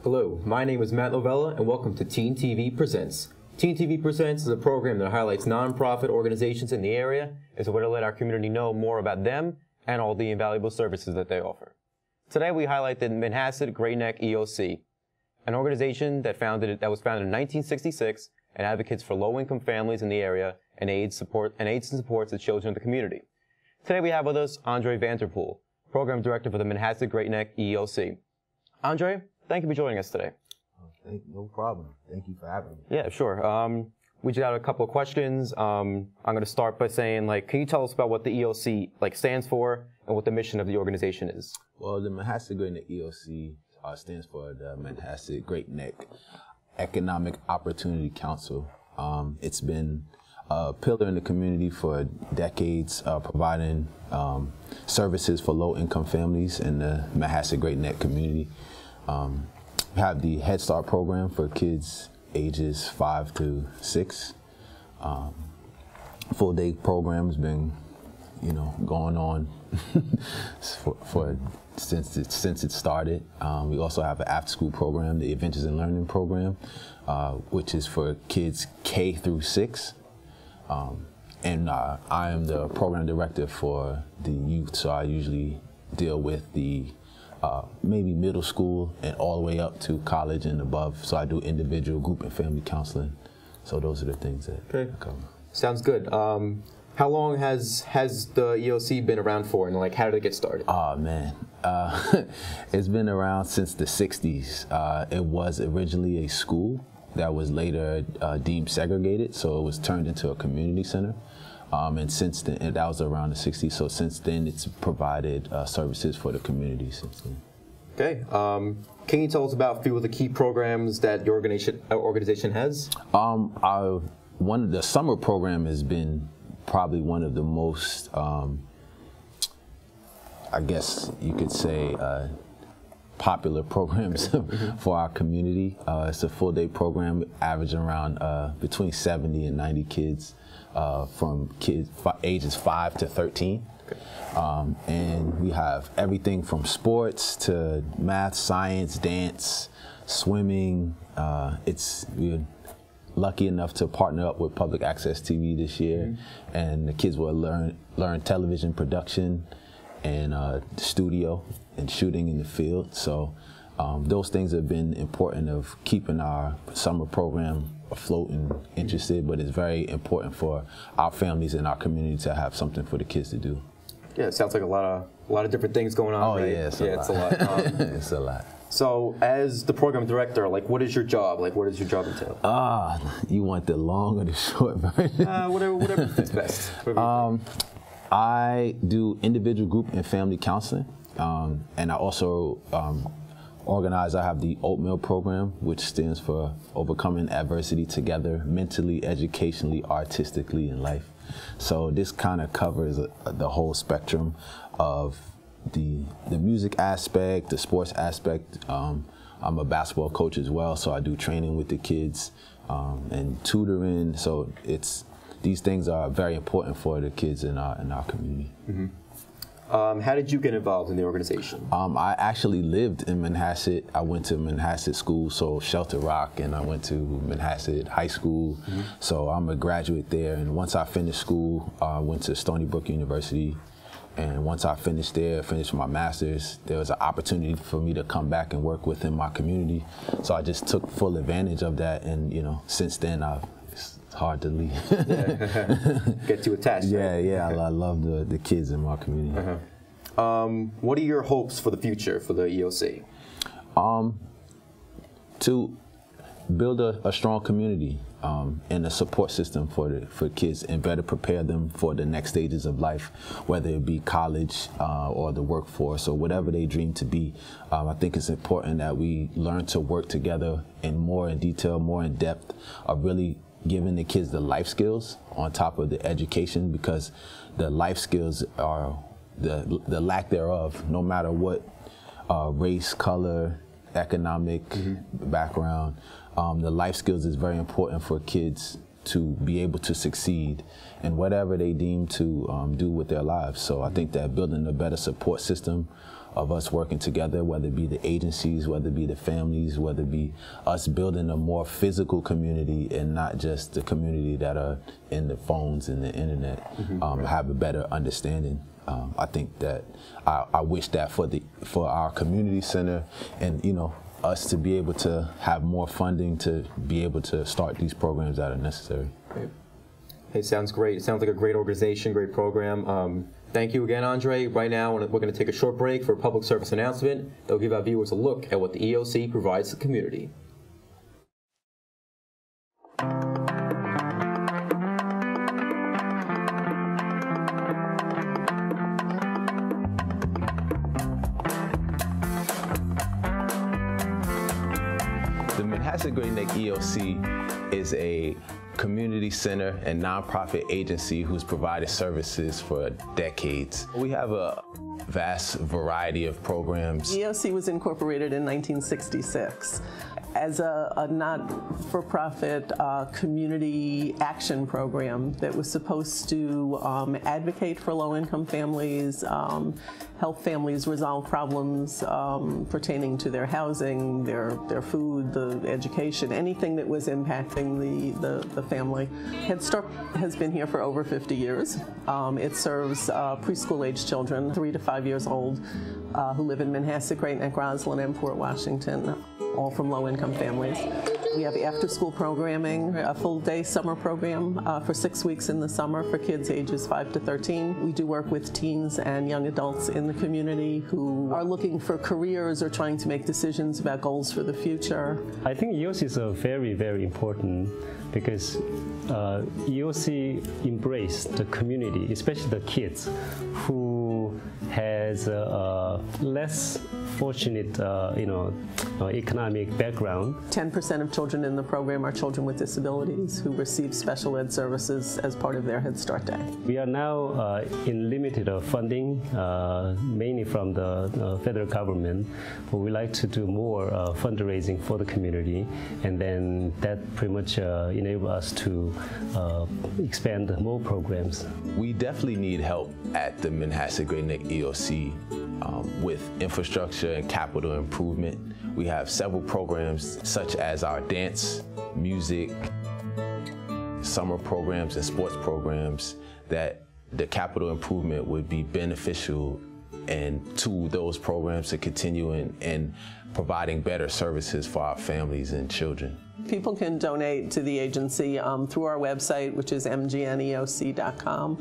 Hello, my name is Matt Lovella, and welcome to Teen TV Presents. Teen TV Presents is a program that highlights nonprofit organizations in the area. It's a way to let our community know more about them and all the invaluable services that they offer. Today we highlight the Manhasset Great Neck EOC, an organization that was founded in 1966 and advocates for low-income families in the area and aids and supports the children of the community. Today we have with us Andre Vanderpool, Program Director for the Manhasset Great Neck EOC. Andre, thank you for joining us today. No problem. Thank you for having me. Yeah, sure. We just got a couple of questions. I'm going to start by saying, can you tell us about what the EOC stands for and what the mission of the organization is? Well, the Manhasset Great Neck EOC stands for the Manhasset Great Neck Economic Opportunity Council. It's been a pillar in the community for decades, providing services for low-income families in the Manhasset Great Neck community. We have the Head Start program for kids ages 5 to 6. Full day program's been, going on since it started. We also have an after-school program, the Adventures in Learning program, which is for kids K through 6. And I am the program director for the youth, so I usually deal with the maybe middle school and all the way up to college and above. So I do individual, group, and family counseling. So those are the things that I cover. Sounds good. How long has the EOC been around for, and how did it get started? Oh man, it's been around since the 60s. It was originally a school that was later deemed segregated, so it was turned into a community center. And since then, and that was around the 60s, so since then it's provided services for the community since then. Okay. Can you tell us about a few of the key programs that your organization has? One of the summer program has been probably one of the most, I guess you could say, popular programs for our community. It's a full day program, averaging around between 70 and 90 kids. From kids ages 5 to 13. Okay. And we have everything from sports to math, science, dance, swimming. We're lucky enough to partner up with Public Access TV this year, and the kids will learn television production and studio and shooting in the field. So those things have been important of keeping our summer program afloat and interested, but it's very important for our families and our community to have something for the kids to do. Yeah, it sounds like a lot of different things going on. Oh, right? Yeah, it's a lot. It's a lot. So, as the program director, what is your job? What does your job entail? You want the long or the short version? Whatever fits best. I do individual, group, and family counseling, and I also I have the Oatmeal program, which stands for Overcoming Adversity Together, Mentally, Educationally, Artistically in Life. So this kind of covers the whole spectrum of the music aspect, the sports aspect. I'm a basketball coach as well, so I do training with the kids and tutoring. So these things are very important for the kids in our community. Mm-hmm. How did you get involved in the organization? I actually lived in Manhasset. I went to Manhasset School, so Shelter Rock, and I went to Manhasset High School. Mm-hmm. So I'm a graduate there. And once I finished school, I went to Stony Brook University. And once I finished my master's, there was an opportunity for me to come back and work within my community. So I just took full advantage of that. And since then, it's hard to leave. Get too attached. Yeah, right? Yeah. I love the kids in my community. What are your hopes for the future for the EOC? To build a strong community and a support system for kids, and better prepare them for the next stages of life, whether it be college or the workforce or whatever they dream to be. I think it's important that we learn to work together more in detail, more in depth, of really giving the kids the life skills on top of the education, because the life skills are the lack thereof, no matter what race, color, economic background. The life skills is very important for kids to be able to succeed in whatever they deem to do with their lives. So I think that building a better support system of us working together, whether it be the agencies, whether it be the families, whether it be us building a more physical community and not just the community that are in the phones and the internet, have a better understanding. I think that I wish that for our community center and, us to be able to have more funding to be able to start these programs that are necessary. Great. Hey, sounds great. It sounds like a great organization, great program. Thank you again, Andre. Right now, we're going to take a short break for a public service announcement that will give our viewers a look at what the EOC provides the community. The Manhasset Great Neck EOC is a community center and nonprofit agency who's provided services for decades. We have a vast variety of programs. EOC was incorporated in 1966 as a not-for-profit community action program that was supposed to advocate for low-income families, help families resolve problems pertaining to their housing, their food, the education, anything that was impacting the family. Head Start has been here for over 50 years. It serves preschool-age children, 3 to 5 years old, who live in Manhasset, Great Neck, Roslyn, and Port Washington, all from low-income families. We have after-school programming, a full-day summer program for 6 weeks in the summer for kids ages 5 to 13. We do work with teens and young adults in the community who are looking for careers or trying to make decisions about goals for the future. I think EOC is very, very important because EOC embraced the community, especially the kids who has a less fortunate, economic background. 10% of children in the program are children with disabilities who receive special ed services as part of their Head Start Day. We are now in limited funding, mainly from the federal government, but we like to do more fundraising for the community, and then that pretty much enable us to expand more programs. We definitely need help at the Manhasset Great Neck EOC with infrastructure and capital improvement. We have several programs such as our dance, music, summer programs and sports programs that the capital improvement would be beneficial and to those programs to continue in providing better services for our families and children. People can donate to the agency through our website, which is mgneoc.com.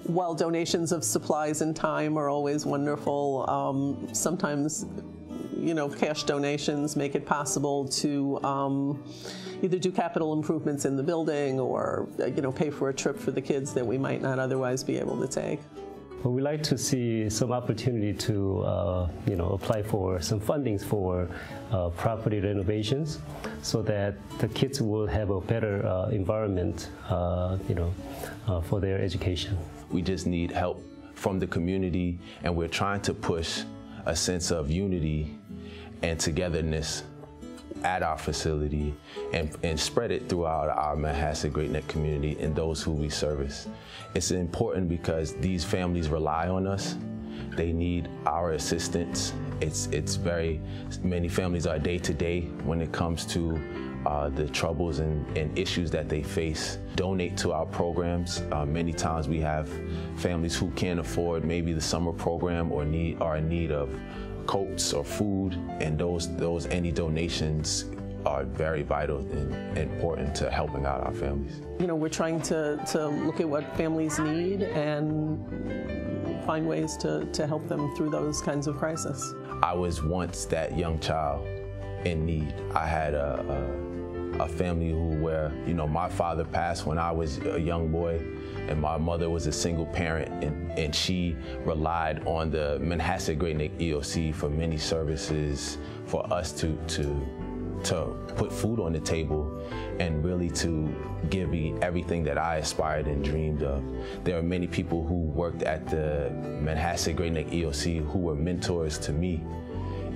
While donations of supplies and time are always wonderful, sometimes cash donations make it possible to either do capital improvements in the building or pay for a trip for the kids that we might not otherwise be able to take. Well, we like to see some opportunity to apply for some fundings for property renovations so that the kids will have a better environment for their education. We just need help from the community, and we're trying to push a sense of unity and togetherness at our facility and spread it throughout our Manhasset Great Neck community and those who we service. It's important because these families rely on us. They need our assistance. Many families are day to day when it comes to the troubles and issues that they face. Donate to our programs. Many times we have families who can't afford maybe the summer program or are in need of coats or food, and any donations are very vital and important to helping out our families. We're trying to look at what families need and find ways to help them through those kinds of crises. I was once that young child in need. I had a family where my father passed when I was a young boy, and my mother was a single parent, and she relied on the Manhasset Great Neck EOC for many services for us to put food on the table and really to give me everything that I aspired and dreamed of. There are many people who worked at the Manhasset Great Neck EOC who were mentors to me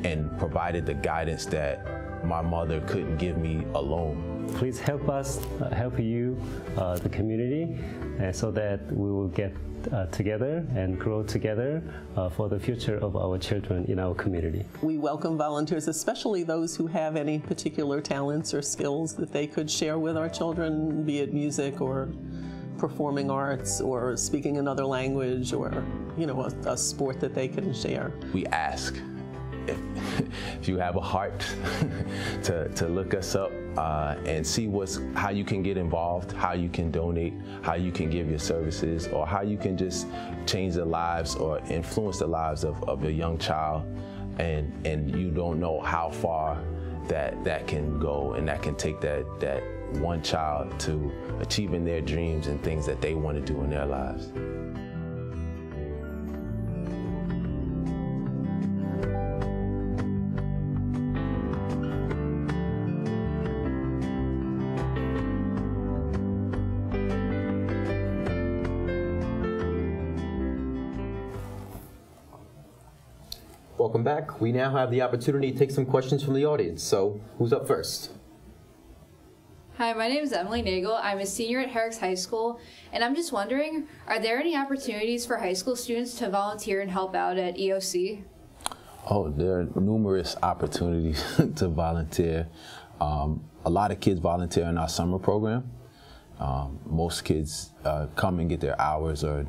and provided the guidance that my mother couldn't give me alone. please help us, help you, the community, so that we will get together and grow together for the future of our children in our community. We welcome volunteers, especially those who have any particular talents or skills that they could share with our children, be it music or performing arts or speaking another language or, you know, a sport that they can share. We ask if you have a heart to look us up and see how you can get involved, how you can donate, how you can give your services, or how you can just change the lives or influence the lives of a young child, and you don't know how far that can go, and that can take that one child to achieving their dreams and things that they want to do in their lives. Welcome back. We now have the opportunity to take some questions from the audience. So, who's up first? Hi, my name is Emily Nagel. I'm a senior at Herrick's High School, and I'm just wondering, are there any opportunities for high school students to volunteer and help out at EOC? Oh, there are numerous opportunities to volunteer. A lot of kids volunteer in our summer program. Most kids come and get their hours or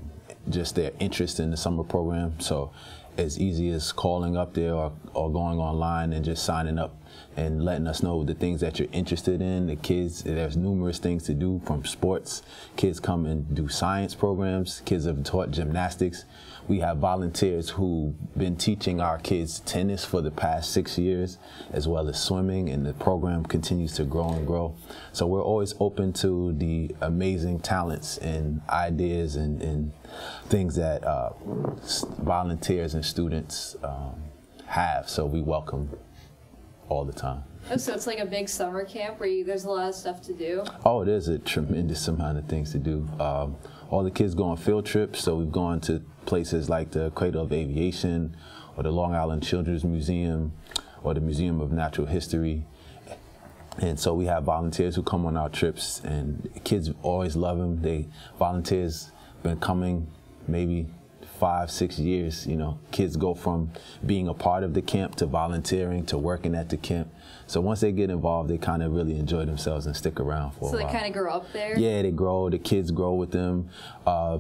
just their interest in the summer program. So as easy as calling up there or going online and just signing up and letting us know the things that you're interested in. The kids, there's numerous things to do, from sports. Kids come and do science programs. Kids have taught gymnastics. We have volunteers who've been teaching our kids tennis for the past 6 years, as well as swimming, and the program continues to grow and grow. So we're always open to the amazing talents and ideas and things that volunteers and students have. So we welcome all the time. Oh, so it's like a big summer camp where there's a lot of stuff to do? Oh, there's a tremendous amount of things to do. All the kids go on field trips, so we've gone to places like the Cradle of Aviation or the Long Island Children's Museum or the Museum of Natural History. And so we have volunteers who come on our trips, and kids always love them. Volunteers been coming maybe 5-6 years. You know, kids go from being a part of the camp to volunteering to working at the camp. So once they get involved, they kind of really enjoy themselves and stick around for a while. So they kind of grow up there? Yeah, they grow. The kids grow with them.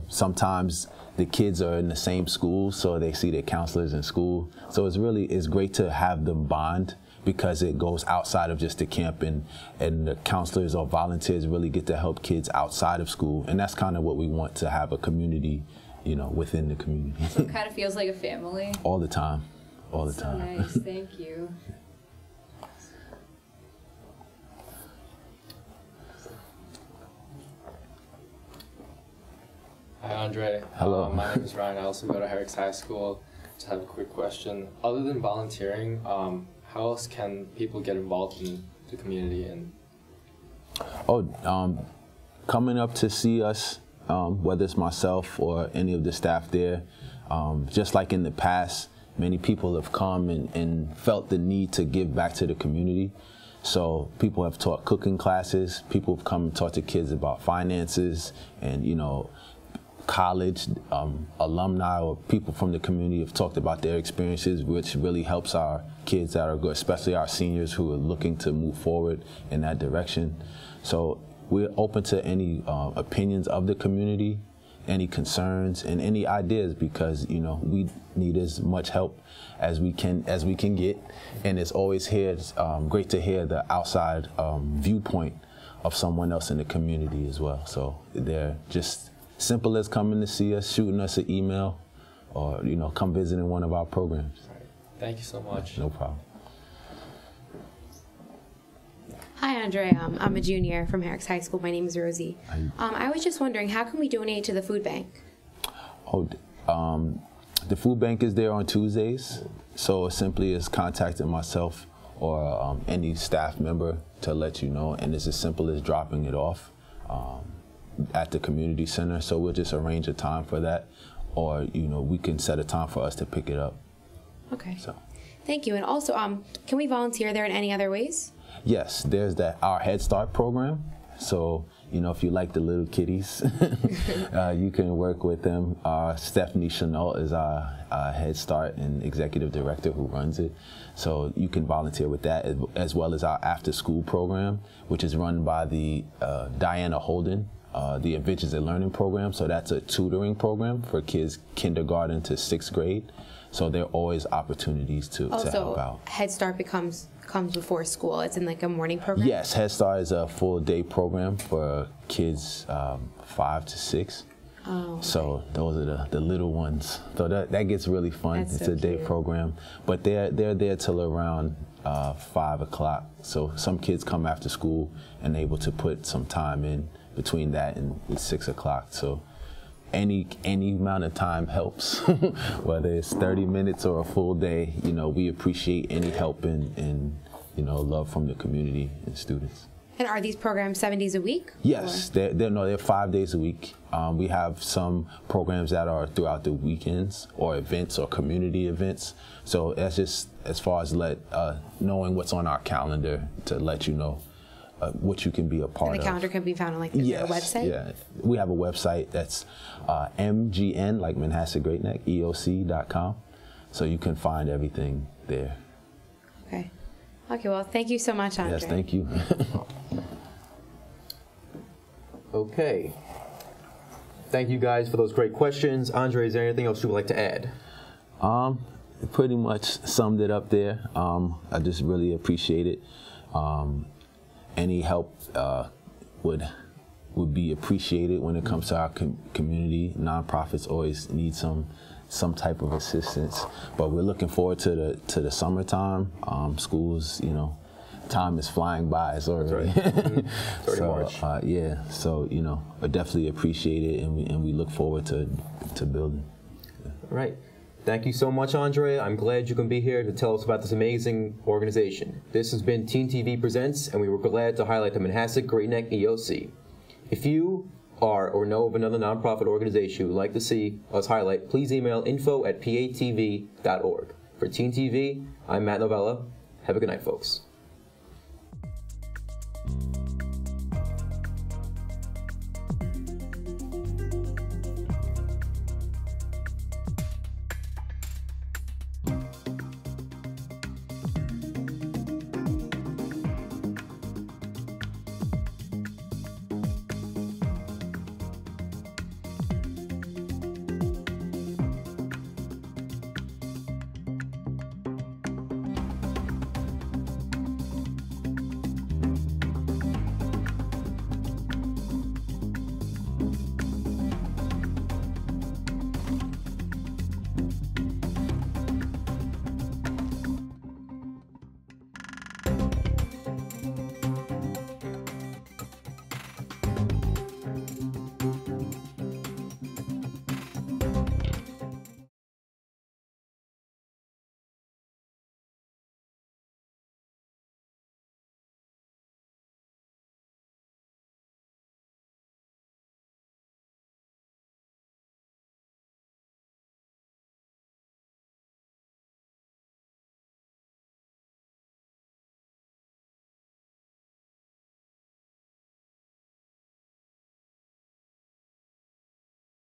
Sometimes the kids are in the same school, so they see their counselors in school. So it's great to have them bond, because it goes outside of just the camp, and the counselors or volunteers really get to help kids outside of school. And that's kind of what we want, to have a community, you know, within the community. So it kind of feels like a family? All the time. All the time. So nice. Thank you. Hi, Andre. Hello. My name is Ryan. I also go to Herrick's High School. Just have a quick question. Other than volunteering, how else can people get involved in the community? Coming up to see us, whether it's myself or any of the staff there. Just like in the past, many people have come and felt the need to give back to the community. So people have taught cooking classes. People have come and talked to kids about finances, and, you know, college alumni or people from the community have talked about their experiences, which really helps our kids that are good, especially our seniors who are looking to move forward in that direction. So we're open to any opinions of the community, any concerns, and any ideas, because, you know, we need as much help as we can get, and it's always great to hear the outside viewpoint of someone else in the community as well. So they're just simple as coming to see us, shooting us an email, or, you know, come visiting one of our programs. All right. Thank you so much. No problem. Hi, Andre. I'm a junior from Herrick's High School. My name is Rosie. I was just wondering, how can we donate to the food bank? The food bank is there on Tuesdays, so it simply is contacting myself or any staff member to let you know, and it's as simple as dropping it off at the community center. So we'll just arrange a time for that, or, you know, we can set a time for us to pick it up. Okay. So. Thank you. And also, can we volunteer there in any other ways? Yes, there's our Head Start program. So, you know, if you like the little kiddies, you can work with them. Stephanie Chenault is our Head Start and executive director who runs it. So you can volunteer with that, as well as our after school program, which is run by the Diana Holden, the Adventures in Learning program. So that's a tutoring program for kids kindergarten to 6th grade. So there are always opportunities to help out. Head Start comes before school. It's in like a morning program? Yes, Head Start is a full day program for kids 5 to 6. Oh, okay. So those are the little ones. So that gets really fun. That's it's so a day cute. program. But they're there till around 5 o'clock. So some kids come after school and able to put some time in between that and 6 o'clock. So any amount of time helps, whether it's 30 minutes or a full day. You know, we appreciate any help and you know, love from the community and students. And are these programs 7 days a week? Yes, they're 5 days a week. We have some programs that are throughout the weekends or events or community events. So that's just as far as knowing what's on our calendar to let you know what you can be a part of. And the calendar can be found on like a website? Yeah, we have a website that's MGN, like Manhasset Great Neck, EOC.com. So you can find everything there. Okay. Okay, well, thank you so much, Andre. Yes, thank you. Okay. Thank you guys for those great questions. Andre, is there anything else you would like to add? Pretty much summed it up there. I just really appreciate it. Any help would be appreciated when it comes to our community. Nonprofits always need some type of assistance, but we're looking forward to the summertime. Schools, you know, time is flying by. It's already, It's already March. Yeah. So you know, I definitely appreciate it, and we look forward to building. All right. Thank you so much, Andre. I'm glad you can be here to tell us about this amazing organization. This has been Teen TV Presents, and we were glad to highlight the Manhasset Great Neck EOC. If you are or know of another nonprofit organization you would like to see us highlight, please email info@patv.org. For Teen TV, I'm Matt Novella. Have a good night, folks.